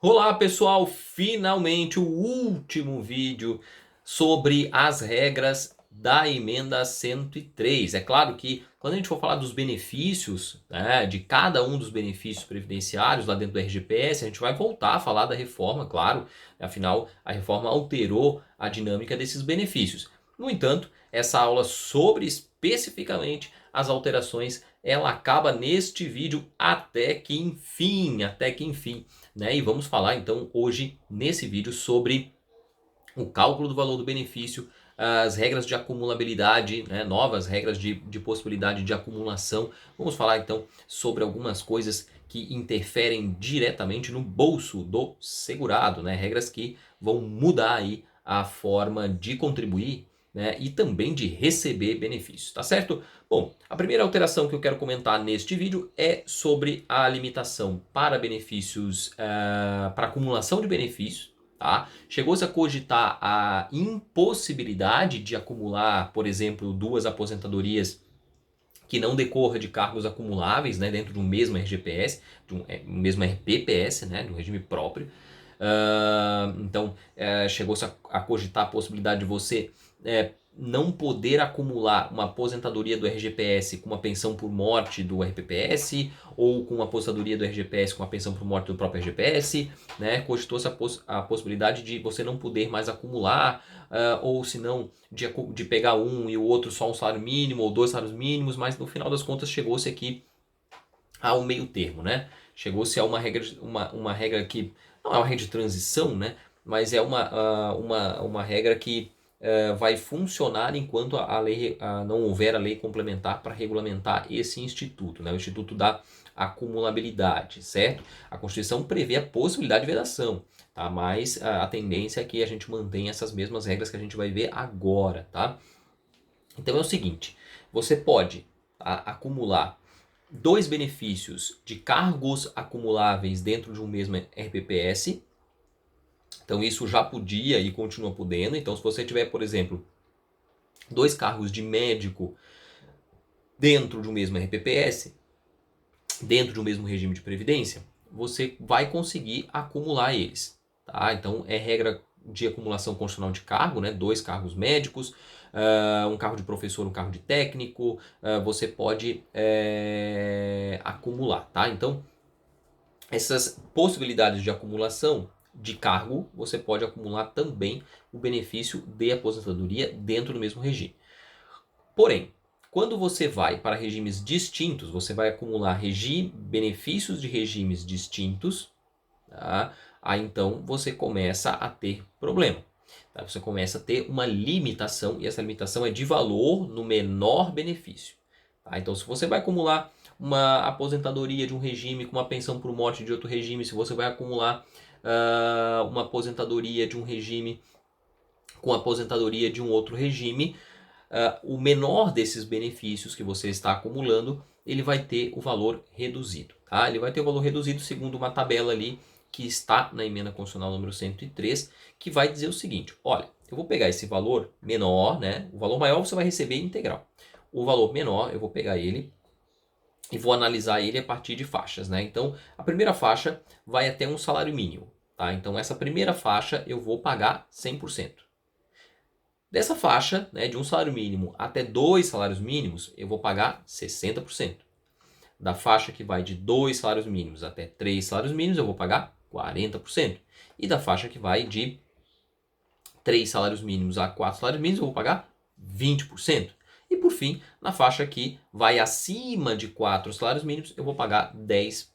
Olá pessoal, finalmente o último vídeo sobre as regras da emenda 103. É claro que quando a gente for falar dos benefícios, né, de cada um dos benefícios previdenciários lá dentro do RGPS, a gente vai voltar a falar da reforma, claro, afinal a reforma alterou a dinâmica desses benefícios. No entanto, essa aula sobre especificamente as alterações, ela acaba neste vídeo até que enfim, né? E vamos falar então hoje nesse vídeo sobre o cálculo do valor do benefício, as regras de acumulabilidade, né? Novas regras de possibilidade de acumulação. Vamos falar então sobre algumas coisas que interferem diretamente no bolso do segurado, né? Regras que vão mudar aí a forma de contribuir, né, e também de receber benefícios, tá certo? Bom, a primeira alteração que eu quero comentar neste vídeo é sobre a limitação para benefícios, para acumulação de benefícios. Tá? Chegou-se a cogitar a impossibilidade de acumular, por exemplo, duas aposentadorias que não decorra de cargos acumuláveis, né, dentro de um mesmo RGPS, de um mesmo RPPS, né, de um regime próprio. Então, chegou-se a cogitar a possibilidade de você não poder acumular uma aposentadoria do RGPS com uma pensão por morte do RPPS, ou com uma aposentadoria do RGPS com uma pensão por morte do próprio RGPS, né? Cogitou-se a possibilidade de você não poder mais acumular, ou se não, de pegar um e o outro só um salário mínimo, ou dois salários mínimos, mas no final das contas chegou-se aqui a um meio termo, né? Chegou-se a uma regra que não é uma regra de transição, né? Mas é uma regra que vai funcionar enquanto não houver a lei complementar para regulamentar esse instituto, né? O Instituto da Acumulabilidade, certo? A Constituição prevê a possibilidade de vedação, tá? Mas a tendência é que a gente mantenha essas mesmas regras que a gente vai ver agora, tá? Então é o seguinte, você pode, tá, acumular dois benefícios de cargos acumuláveis dentro de um mesmo RPPS. Então isso já podia e continua podendo. Então se você tiver, por exemplo, dois cargos de médico dentro de um mesmo RPPS, dentro de um mesmo regime de previdência, você vai conseguir acumular eles. Tá? Então é regra de acumulação constitucional de cargo, né? Dois cargos médicos, um cargo de professor, um cargo de técnico, você pode acumular. Tá? Então essas possibilidades de acumulação de cargo, você pode acumular também o benefício de aposentadoria dentro do mesmo regime. Porém, quando você vai para regimes distintos, você vai acumular benefícios de regimes distintos, tá? Aí então você começa a ter problema. Tá? Você começa a ter uma limitação, e essa limitação é de valor no menor benefício. Tá? Então, se você vai acumular uma aposentadoria de um regime com uma pensão por morte de outro regime, se você vai acumular uma aposentadoria de um regime com a aposentadoria de um outro regime, o menor desses benefícios que você está acumulando, ele vai ter o valor reduzido. Tá? Ele vai ter o valor reduzido segundo uma tabela ali que está na emenda constitucional número 103, que vai dizer o seguinte: olha, eu vou pegar esse valor menor, né? O valor maior você vai receber integral. O valor menor, eu vou pegar ele e vou analisar ele a partir de faixas, né? Então, a primeira faixa vai até um salário mínimo, tá? Então, essa primeira faixa eu vou pagar 100%. Dessa faixa, né, de um salário mínimo até dois salários mínimos, eu vou pagar 60%. Da faixa que vai de dois salários mínimos até três salários mínimos, eu vou pagar 40%. E da faixa que vai de três salários mínimos a quatro salários mínimos, eu vou pagar 20%. E por fim, na faixa que vai acima de 4 salários mínimos, eu vou pagar 10%.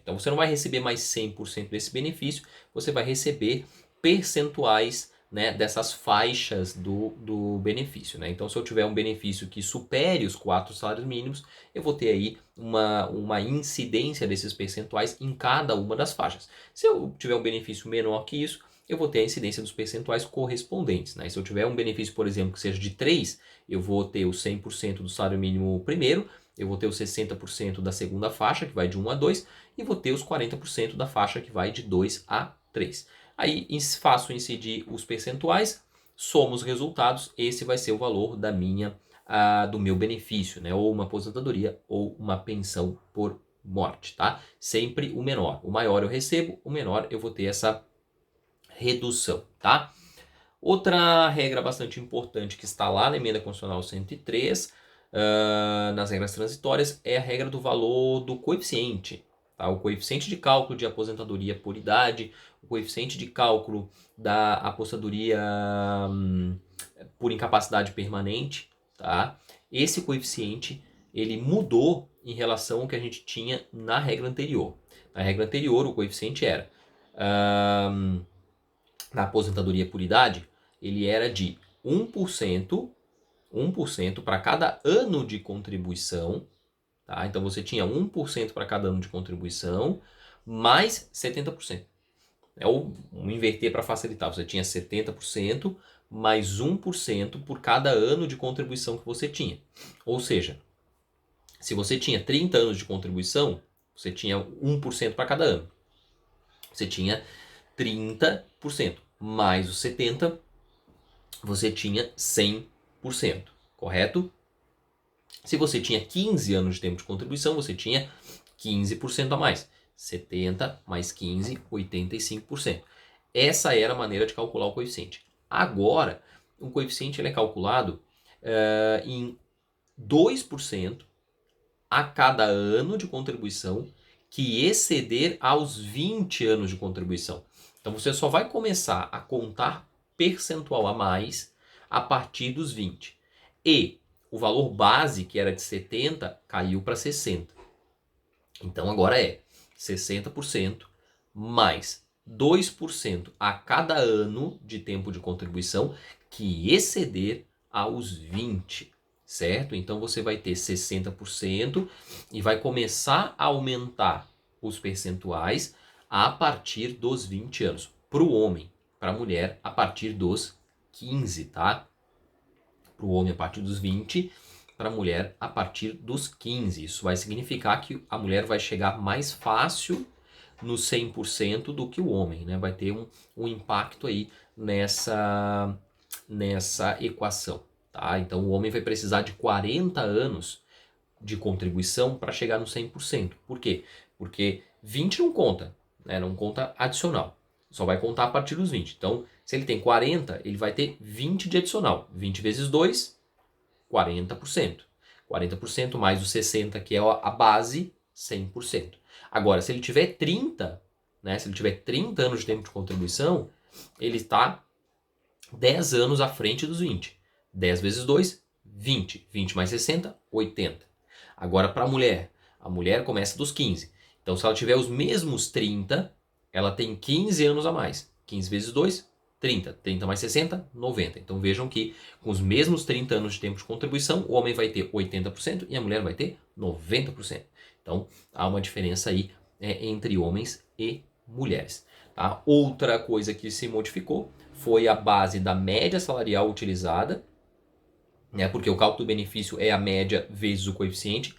Então você não vai receber mais 100% desse benefício, você vai receber percentuais, né, dessas faixas do benefício. Né? Então se eu tiver um benefício que supere os 4 salários mínimos, eu vou ter aí uma incidência desses percentuais em cada uma das faixas. Se eu tiver um benefício menor que isso, eu vou ter a incidência dos percentuais correspondentes. Né? Se eu tiver um benefício, por exemplo, que seja de 3, eu vou ter o 100% do salário mínimo primeiro, eu vou ter os 60% da segunda faixa, que vai de 1 a 2, e vou ter os 40% da faixa, que vai de 2 a 3. Aí faço incidir os percentuais, somo os resultados, esse vai ser o valor do meu benefício, né? Ou uma aposentadoria ou uma pensão por morte, tá? Sempre o menor. O maior eu recebo, o menor eu vou ter essa redução, tá? Outra regra bastante importante que está lá na Emenda Constitucional 103, nas regras transitórias, é a regra do valor do coeficiente. Tá? O coeficiente de cálculo de aposentadoria por idade, o coeficiente de cálculo da aposentadoria por incapacidade permanente. Tá? Esse coeficiente ele mudou em relação ao que a gente tinha na regra anterior. Na regra anterior, o coeficiente era, na aposentadoria por idade, ele era de 1% para cada ano de contribuição. Tá? Então você tinha 1% para cada ano de contribuição, mais 70%. É o inverter para facilitar. Você tinha 70% mais 1% por cada ano de contribuição que você tinha. Ou seja, se você tinha 30 anos de contribuição, você tinha 1% para cada ano. Você tinha 30%. Mais os 70%, você tinha 100%. Correto? Se você tinha 15 anos de tempo de contribuição, você tinha 15% a mais. 70 mais 15, 85%. Essa era a maneira de calcular o coeficiente. Agora, o coeficiente ele é calculado em 2% a cada ano de contribuição que exceder aos 20 anos de contribuição. Então você só vai começar a contar percentual a mais a partir dos 20. E o valor base, que era de 70, caiu para 60. Então agora é 60% mais 2% a cada ano de tempo de contribuição que exceder aos 20, certo? Então você vai ter 60% e vai começar a aumentar os percentuais a partir dos 20 anos. Para o homem, para a mulher, a partir dos 15, tá? Para o homem a partir dos 20, para a mulher a partir dos 15. Isso vai significar que a mulher vai chegar mais fácil no 100% do que o homem, né? Vai ter um impacto aí nessa equação, tá? Então o homem vai precisar de 40 anos de contribuição para chegar no 100%. Por quê? Porque 20 não conta, né? Não conta adicional. Só vai contar a partir dos 20. Então, se ele tem 40, ele vai ter 20 de adicional. 20 vezes 2, 40%. 40% mais os 60, que é a base, 100%. Agora, se ele tiver 30, né? Se ele tiver 30 anos de tempo de contribuição, ele está 10 anos à frente dos 20. 10 vezes 2, 20. 20 mais 60, 80. Agora, para a mulher começa dos 15. Então, se ela tiver os mesmos 30, ela tem 15 anos a mais. 15 vezes 2, 30. 30 mais 60, 90. Então, vejam que com os mesmos 30 anos de tempo de contribuição, o homem vai ter 80% e a mulher vai ter 90%. Então, há uma diferença aí entre homens e mulheres. Tá? Outra coisa que se modificou foi a base da média salarial utilizada, né? Porque o cálculo do benefício é a média vezes o coeficiente.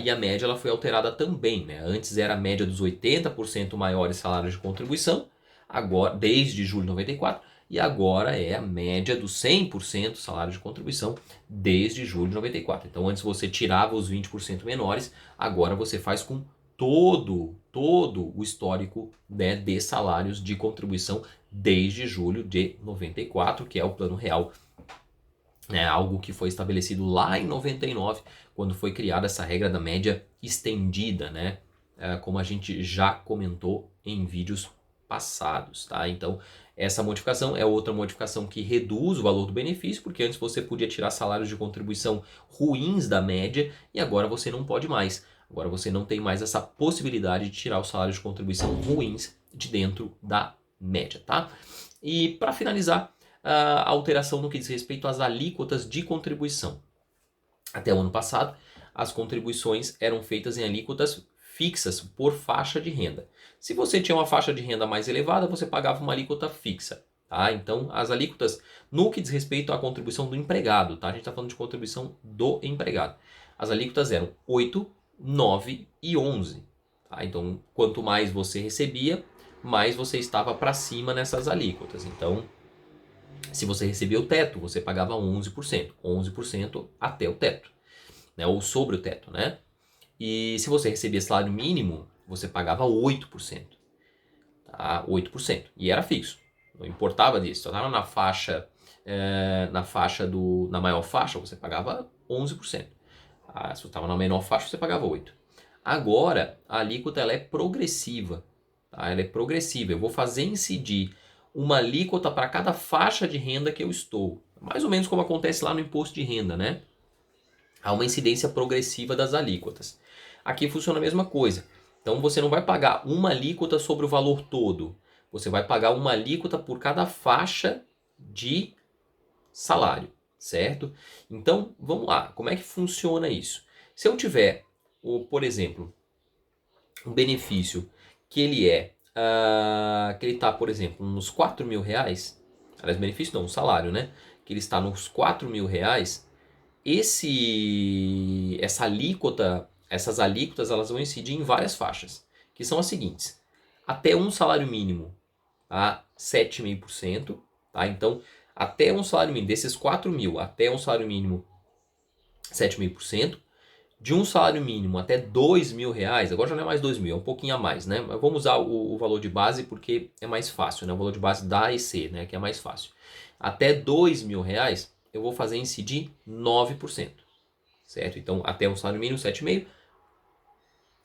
E a média ela foi alterada também, né? Antes era a média dos 80% maiores salários de contribuição, agora, desde julho de 94, e agora é a média dos 100% salário de contribuição desde julho de 94. Então antes você tirava os 20% menores, agora você faz com todo o histórico, né, de salários de contribuição desde julho de 94, que é o Plano Real. É algo que foi estabelecido lá em 99, quando foi criada essa regra da média estendida, né? Como a gente já comentou em vídeos passados, tá? Então, essa modificação é outra modificação que reduz o valor do benefício, porque antes você podia tirar salários de contribuição ruins da média e agora você não pode mais. Agora você não tem mais essa possibilidade de tirar os salários de contribuição ruins de dentro da média, tá? E para finalizar, a alteração no que diz respeito às alíquotas de contribuição. Até o ano passado, as contribuições eram feitas em alíquotas fixas por faixa de renda. Se você tinha uma faixa de renda mais elevada, você pagava uma alíquota fixa. Tá? Então, as alíquotas no que diz respeito à contribuição do empregado, tá? A gente está falando de contribuição do empregado. As alíquotas eram 8, 9 e 11. Tá? Então, quanto mais você recebia, mais você estava para cima nessas alíquotas. Então, se você recebia o teto, você pagava 11%. 11% até o teto, né? Ou sobre o teto, né? E se você recebia salário mínimo, você pagava 8%. Tá? 8%. E era fixo. Não importava disso. Só estava na maior faixa, você pagava 11%. Se você estava na menor faixa, você pagava 8%. Agora, a alíquota ela é progressiva. Tá? Ela é progressiva. Eu vou fazer incidir uma alíquota para cada faixa de renda que eu estou. Mais ou menos como acontece lá no imposto de renda, né? Há uma incidência progressiva das alíquotas. Aqui funciona a mesma coisa. Então você não vai pagar uma alíquota sobre o valor todo. Você vai pagar uma alíquota por cada faixa de salário, certo? Então, vamos lá. Como é que funciona isso? Se eu tiver, por exemplo, um benefício que ele está, por exemplo, nos 4 mil reais, aliás, benefício não, um salário, né? Que ele está nos 4 mil reais, essas alíquotas, elas vão incidir em várias faixas, que são as seguintes: até um salário mínimo, tá? 7,5%, tá? Então, até um salário mínimo, desses 4 mil, até um salário mínimo, 7,5%. De um salário mínimo até 2 mil reais, agora já não é mais 2 mil, é um pouquinho a mais, né? Mas vamos usar o valor de base porque é mais fácil, né? O valor de base da EC, né? Que é mais fácil. Até 2 mil reais, eu vou fazer incidir 9%, certo? Então, até um salário mínimo, 7,5%.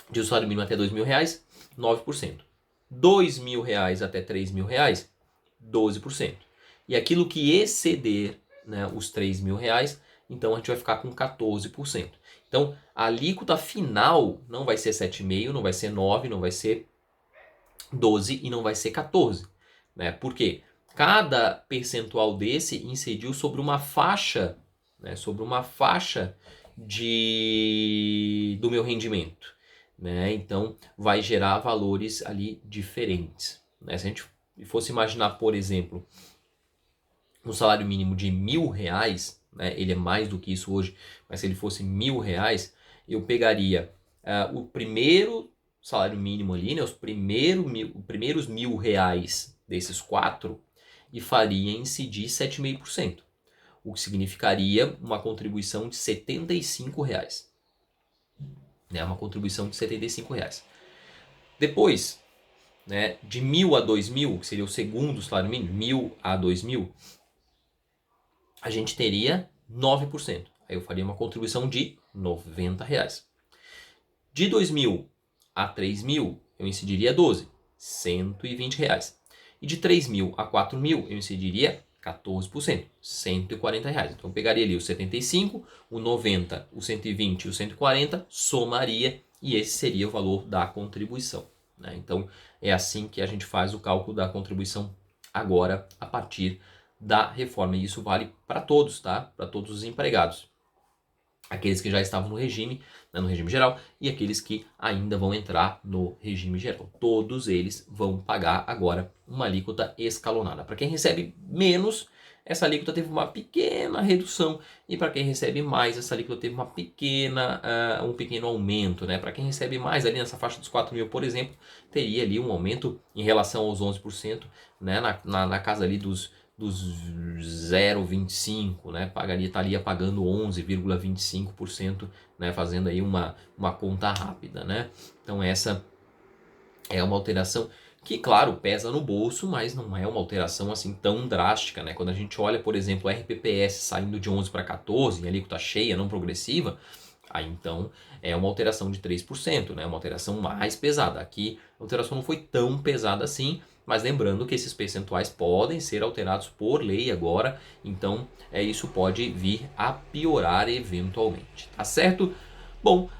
De um salário mínimo até 2 mil reais, 9%. 2 mil reais até 3 mil reais, 12%. E aquilo que exceder, né, os 3 mil reais, então a gente vai ficar com 14%. Então, a alíquota final não vai ser 7,5%, não vai ser 9%, não vai ser 12% e não vai ser 14%. Né? Por quê? Cada percentual desse incidiu sobre uma faixa, né, do meu rendimento. Né? Então, vai gerar valores ali diferentes. Né? Se a gente fosse imaginar, por exemplo, um salário mínimo de R$ 1.000, né? Ele é mais do que isso hoje, mas se ele fosse R$ 1.000, eu pegaria o primeiro salário mínimo ali, né? Os primeiros R$ 1.000 desses 4 e faria incidir 7,5%, o que significaria uma contribuição de R$ 75. Né? Uma contribuição de R$ 75. Depois, né, de 1.000 a 2.000, que seria o segundo salário mínimo, 1.000 a 2.000, a gente teria 9%. Aí eu faria uma contribuição de R$ 90. De 2.000 a 3.000, eu incidiria 12%, R$ 120. E de 3.000 a 4.000, eu incidiria 14%, R$ 140. Então eu pegaria ali o 75, o 90, o 120 e o 140, somaria e esse seria o valor da contribuição. Né? Então é assim que a gente faz o cálculo da contribuição agora a partir da reforma. E isso vale para todos, tá? Para todos os empregados. Aqueles que já estavam no regime, né, no regime geral, e aqueles que ainda vão entrar no regime geral. Todos eles vão pagar agora uma alíquota escalonada. Para quem recebe menos, essa alíquota teve uma pequena redução, e para quem recebe mais, essa alíquota teve um pequeno aumento. Né? Para quem recebe mais, ali nessa faixa dos 4 mil, por exemplo, teria ali um aumento em relação aos 11%, né? na casa ali dos 0,25, né? Estaria pagando 11,25%, né? Fazendo aí uma conta rápida, né? Então essa é uma alteração que, claro, pesa no bolso, mas não é uma alteração assim tão drástica, né? Quando a gente olha, por exemplo, o RPPS saindo de 11 para 14, alíquota cheia, não progressiva, aí então é uma alteração de 3%, né? Uma alteração mais pesada. Aqui a alteração não foi tão pesada assim, mas lembrando que esses percentuais podem ser alterados por lei agora, então isso pode vir a piorar eventualmente, tá certo? Bom,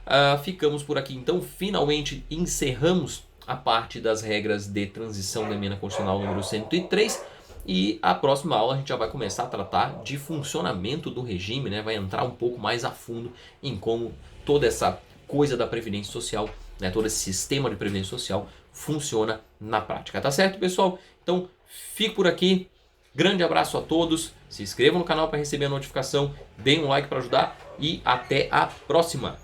ficamos por aqui então, finalmente encerramos a parte das regras de transição da emenda constitucional número 103 e a próxima aula a gente já vai começar a tratar de funcionamento do regime, né? Vai entrar um pouco mais a fundo em como toda essa coisa da Previdência Social, né? Todo esse sistema de Previdência Social funciona na prática, tá certo, pessoal? Então, fico por aqui. Grande abraço a todos. Se inscrevam no canal para receber a notificação. Deem um like para ajudar e até a próxima.